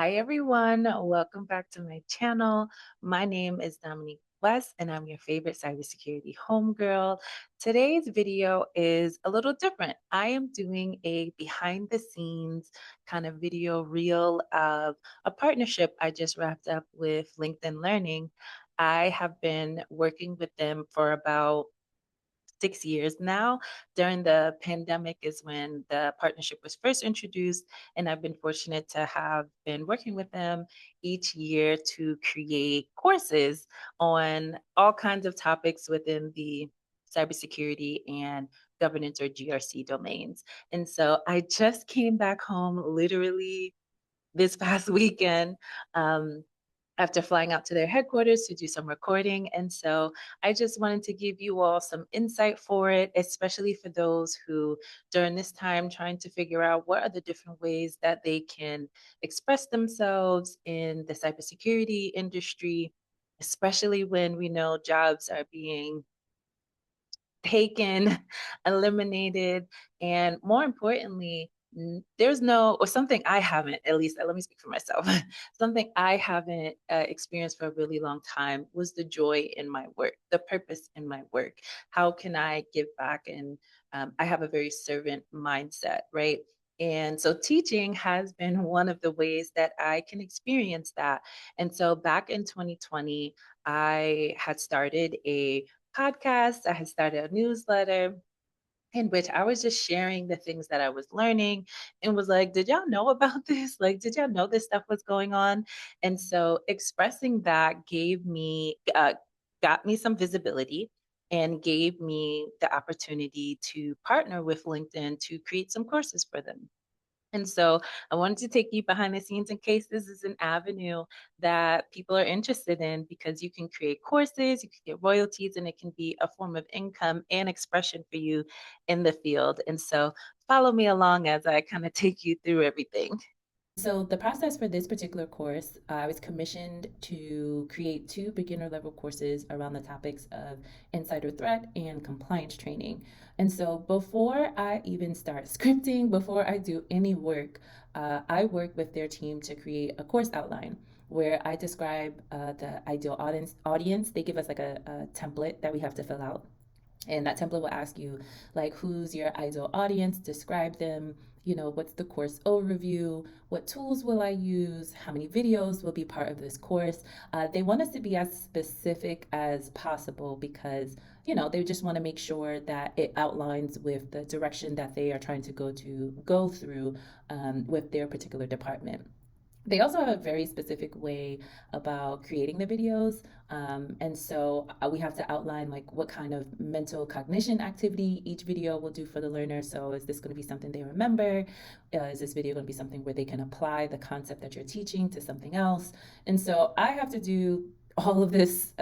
Hi, everyone. Welcome back to my channel. My name is Dominique West, and I'm your favorite cybersecurity homegirl. Today's video is a little different. I am doing a behind the scenes kind of video reel of a partnership I just wrapped up with LinkedIn Learning. I have been working with them for about 6 years now. During the pandemic is when the partnership was first introduced, and I've been fortunate to have been working with them each year to create courses on all kinds of topics within the cybersecurity and governance or GRC domains. And so I just came back home literally this past weekend. Um, after flying out to their headquarters to do some recording. And so I just wanted to give you all some insight for it, especially for those who, during this time, trying to figure out what are the different ways that they can express themselves in the cybersecurity industry, especially when we know jobs are being taken, eliminated, and more importantly, there's no, or something I haven't, at least let me speak for myself, something I haven't experienced for a really long time was the joy in my work, the purpose in my work. How can I give back? And I have a very servant mindset, right? And so teaching has been one of the ways that I can experience that. And so back in 2020, I had started a podcast. I had started a newsletter in which I was just sharing the things that I was learning and was like, did y'all know about this? Like, did y'all know this stuff was going on? And so expressing that got me some visibility and gave me the opportunity to partner with LinkedIn to create some courses for them. And so I wanted to take you behind the scenes in case this is an avenue that people are interested in because you can create courses, you can get royalties, and it can be a form of income and expression for you in the field. And so follow me along as I kind of take you through everything. So the process for this particular course, I was commissioned to create two beginner level courses around the topics of insider threat and compliance training. And so before I even start scripting, before I do any work, I work with their team to create a course outline where I describe the ideal audience. They give us like a template that we have to fill out, and that template will ask you like, who's your ideal audience, describe them, what's the course overview, what tools will I use, how many videos will be part of this course. They want us to be as specific as possible because they just want to make sure that it outlines with the direction that they are trying to go through with their particular department. They also have a very specific way about creating the videos. And so we have to outline like what kind of mental cognition activity each video will do for the learner. So is this going to be something they remember? Is this video going to be something where they can apply the concept that you're teaching to something else? And so I have to do all of this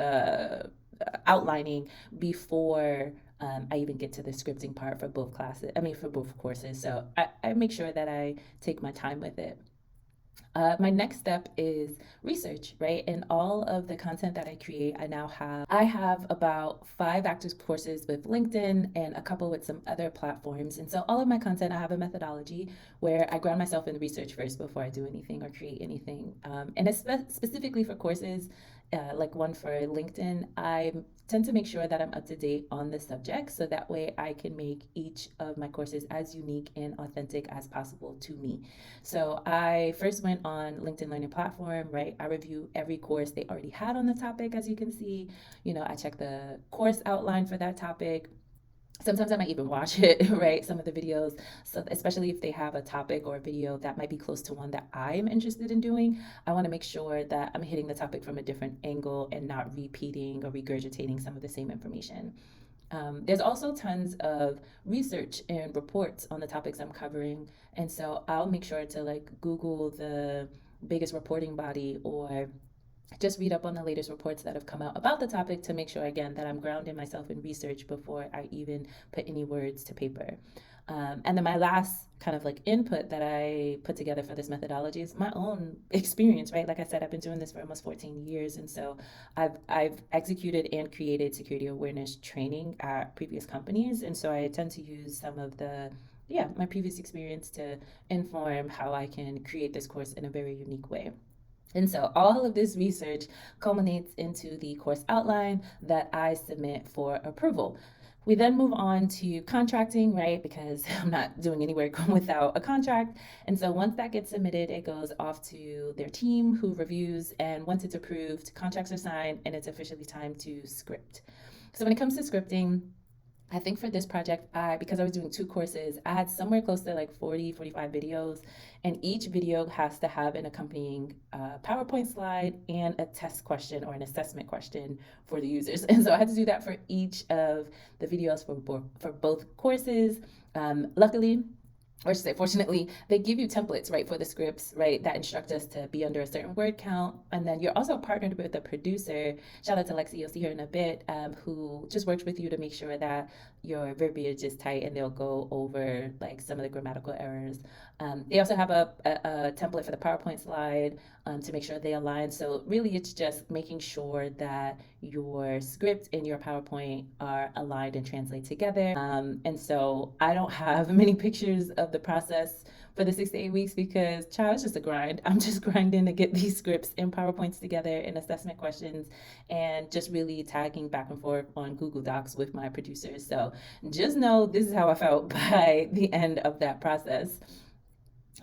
outlining before I even get to the scripting part for both classes. I mean, for both courses. So I make sure that I take my time with it. My next step is research, right? And all of the content that I create, I have about 5 active courses with LinkedIn and a couple with some other platforms. And so all of my content, I have a methodology where I ground myself in research first before I do anything or create anything. And it's specifically for courses, like one for LinkedIn, I tend to make sure that I'm up to date on the subject so that way I can make each of my courses as unique and authentic as possible to me. So I first went on LinkedIn Learning Platform, right? I review every course they already had on the topic, as you can see. I check the course outline for that topic. Sometimes I might even watch it, right? Some of the videos, so especially if they have a topic or a video that might be close to one that I'm interested in doing, I want to make sure that I'm hitting the topic from a different angle and not repeating or regurgitating some of the same information. There's also tons of research and reports on the topics I'm covering. And so I'll make sure to like Google the biggest reporting body or just read up on the latest reports that have come out about the topic to make sure, again, that I'm grounding myself in research before I even put any words to paper. And then my last kind of like input that I put together for this methodology is my own experience, right? Like I said, I've been doing this for almost 14 years. And so I've executed and created security awareness training at previous companies. And so I tend to use some of the yeah, my previous experience to inform how I can create this course in a very unique way. And so all of this research culminates into the course outline that I submit for approval. We then move on to contracting, right? Because I'm not doing any work without a contract. And so once that gets submitted, it goes off to their team who reviews. And once it's approved, contracts are signed and it's officially time to script. So when it comes to scripting, I think for this project, because I was doing two courses, I had somewhere close to like 40, 45 videos, and each video has to have an accompanying PowerPoint slide and a test question or an assessment question for the users. And so I had to do that for each of the videos for both courses. Luckily, or should say, fortunately, they give you templates, right, for the scripts, right, that instruct us to be under a certain word count. And then you're also partnered with a producer. Shout out to Lexi, you'll see her in a bit, who just works with you to make sure that your verbiage is tight and they'll go over like some of the grammatical errors. They also have a template for the PowerPoint slide to make sure they align. So really, it's just making sure that your script and your PowerPoint are aligned and translate together. And so I don't have many pictures of the process for the 6 to 8 weeks because, child, it's just a grind. I'm just grinding to get these scripts and PowerPoints together and assessment questions and just really tagging back and forth on Google Docs with my producers. So just know this is how I felt by the end of that process.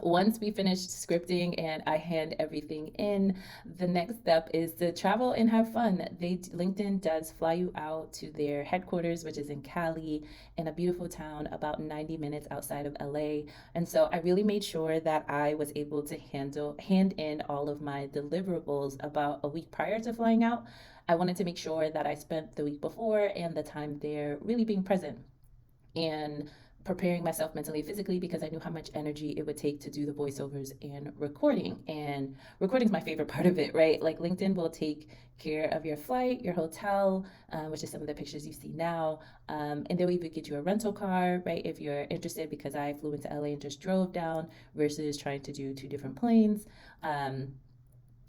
Once we finished scripting and I hand everything in, the next step is to travel and have fun. LinkedIn does fly you out to their headquarters, which is in Cali, in a beautiful town about 90 minutes outside of LA. And so I really made sure that I was able to hand in all of my deliverables about a week prior to flying out. I wanted to make sure that I spent the week before and the time there really being present and preparing myself mentally and physically because I knew how much energy it would take to do the voiceovers and recording. And recording is my favorite part of it, right? Like LinkedIn will take care of your flight, your hotel, which is some of the pictures you see now. And they'll even get you a rental car, right? If you're interested, because I flew into LA and just drove down versus trying to do two different planes.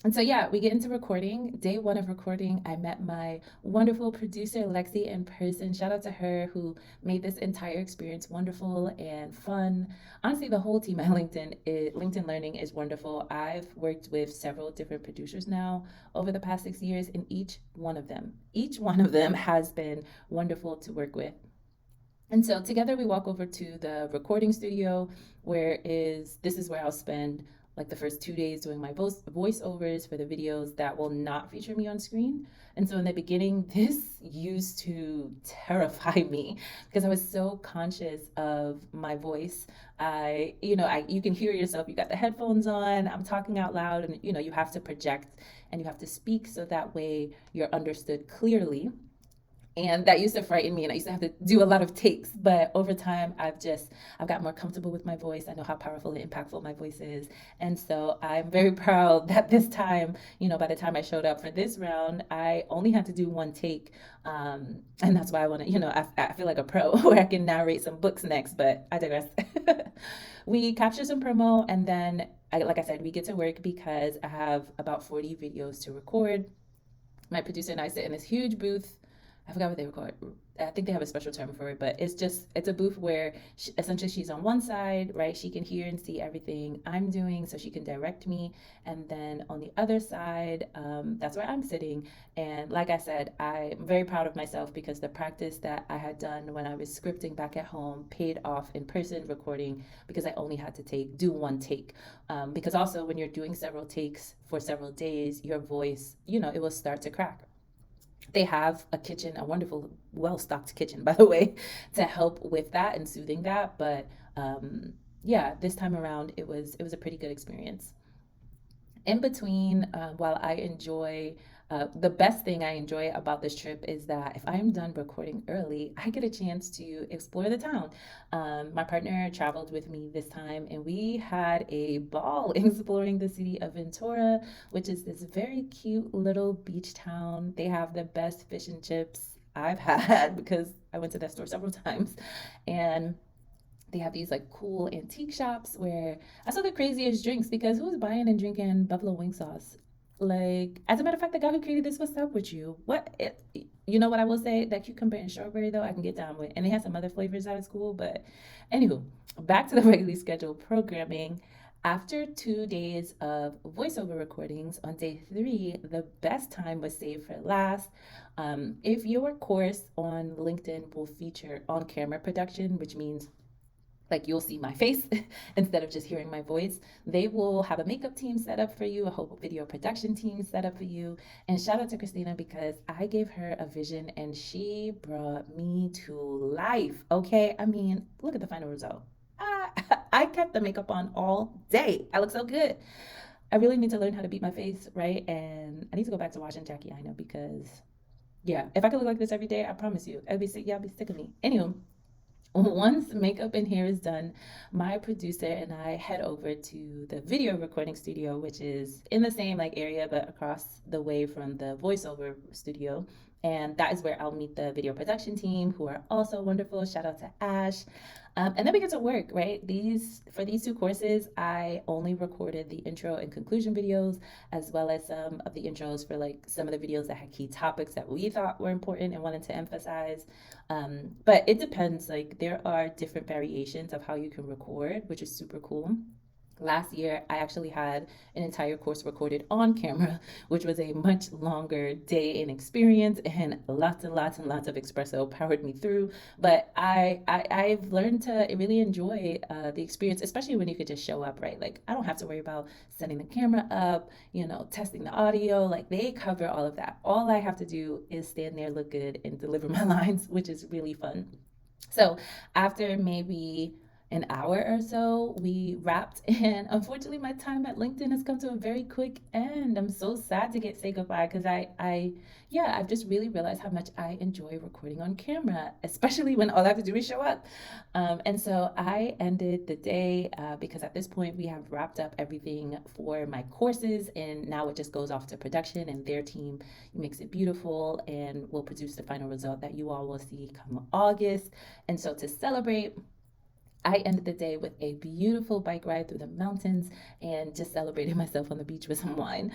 And so, yeah, we get into recording. Day one of recording, I met my wonderful producer, Lexi, in person. Shout out to her who made this entire experience wonderful and fun. Honestly, the whole team at LinkedIn Learning is wonderful. I've worked with several different producers now over the past 6 years, and each one of them has been wonderful to work with. And so together we walk over to the recording studio, this is where I'll spend like the first 2 days doing my voiceovers for the videos that will not feature me on screen. And so in the beginning, this used to terrify me because I was so conscious of my voice. You can hear yourself. You got the headphones on. I'm talking out loud, and you have to project and you have to speak so that way you're understood clearly, and that used to frighten me, and I used to have to do a lot of takes. But over time, I've got more comfortable with my voice. I know how powerful and impactful my voice is. And so I'm very proud that this time, by the time I showed up for this round, I only had to do one take. And that's why I want to, I feel like a pro where I can narrate some books next, but I digress. We capture some promo, and then like I said, we get to work because I have about 40 videos to record. My producer and I sit in this huge booth. I forgot what they record. I think they have a special term for it, but it's a booth where essentially she's on one side, right? She can hear and see everything I'm doing, so she can direct me. And then on the other side, that's where I'm sitting. And like I said, I'm very proud of myself because the practice that I had done when I was scripting back at home paid off in person recording because I only had to do one take. Because also when you're doing several takes for several days, your voice, it will start to crack. They have a kitchen, a wonderful, well-stocked kitchen, by the way, to help with that and soothing that. But yeah, this time around, it was a pretty good experience. In between, while I enjoy, the best thing I enjoy about this trip is that if I'm done recording early, I get a chance to explore the town. My partner traveled with me this time, and we had a ball exploring the city of Ventura, which is this very cute little beach town. They have the best fish and chips I've had because I went to that store several times. And they have these like cool antique shops where I saw the craziest drinks because who's buying and drinking buffalo wing sauce? Like, as a matter of fact, the guy who created this, what's up with you? You know what I will say? That cucumber and strawberry, though, I can get down with. And it has some other flavors that is cool. But anywho, back to the regularly scheduled programming. After 2 days of voiceover recordings, on day three, the best time was saved for last. If your course on LinkedIn will feature on camera production, which means like you'll see my face instead of just hearing my voice. They will have a makeup team set up for you, a whole video production team set up for you. And shout out to Christina because I gave her a vision and she brought me to life. Okay. I mean, look at the final result. I, I kept the makeup on all day. I look so good. I really need to learn how to beat my face, right? And I need to go back to watching Jackie Aina because, yeah, if I could look like this every day, I promise you, I'd be sick. Y'all be sick of me. Anywho, once makeup and hair is done, my producer and I head over to the video recording studio, which is in the same like area but across the way from the voiceover studio. And that is where I'll meet the video production team, who are also wonderful. Shout out to Ash. And then we get to work, right? These for these two courses, I only recorded the intro and conclusion videos, as well as some of the intros for like some of the videos that had key topics that we thought were important and wanted to emphasize. But it depends. Like there are different variations of how you can record, which is super cool. Last year, I actually had an entire course recorded on camera, which was a much longer day in experience, and lots and lots and lots of espresso powered me through. But I've learned to really enjoy the experience, especially when you could just show up, right? Like I don't have to worry about setting the camera up, testing the audio. Like they cover all of that. All I have to do is stand there, look good, and deliver my lines, which is really fun. So after maybe an hour or so, we wrapped, and unfortunately, my time at LinkedIn has come to a very quick end. I'm so sad to say goodbye because yeah, I've just really realized how much I enjoy recording on camera, especially when all I have to do is show up. And so I ended the day because at this point we have wrapped up everything for my courses, and now it just goes off to production, and their team makes it beautiful and will produce the final result that you all will see come August. And so to celebrate, I ended the day with a beautiful bike ride through the mountains and just celebrated myself on the beach with some wine.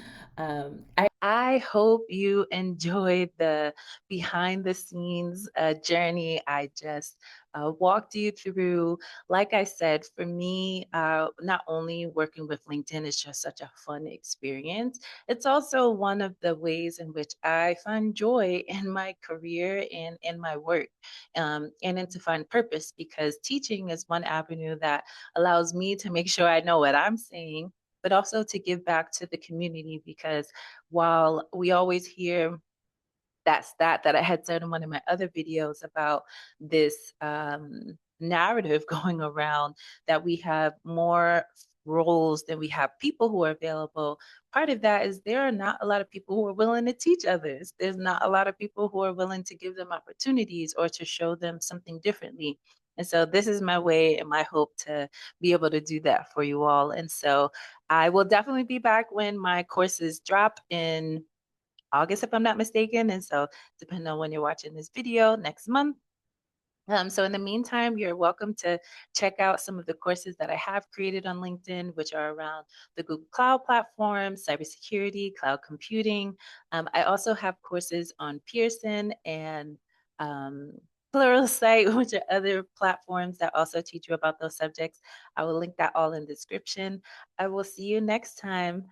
I hope you enjoyed the behind the scenes journey I just walked you through. Like I said, for me, not only working with LinkedIn is just such a fun experience, it's also one of the ways in which I find joy in my career and in my work, and then to find purpose because teaching is one avenue that allows me to make sure I know what I'm saying, but also to give back to the community because while we always hear that stat that I had said in one of my other videos about this narrative going around that we have more roles than we have people who are available. Part of that is there are not a lot of people who are willing to teach others. There's not a lot of people who are willing to give them opportunities or to show them something differently. And so this is my way and my hope to be able to do that for you all. And so I will definitely be back when my courses drop in August, if I'm not mistaken. And so, depending on when you're watching this video, next month. So, in the meantime, you're welcome to check out some of the courses that I have created on LinkedIn, which are around the Google Cloud platform, cybersecurity, cloud computing. I also have courses on Pearson and um, Pluralsight, which are other platforms that also teach you about those subjects. I will link that all in the description. I will see you next time.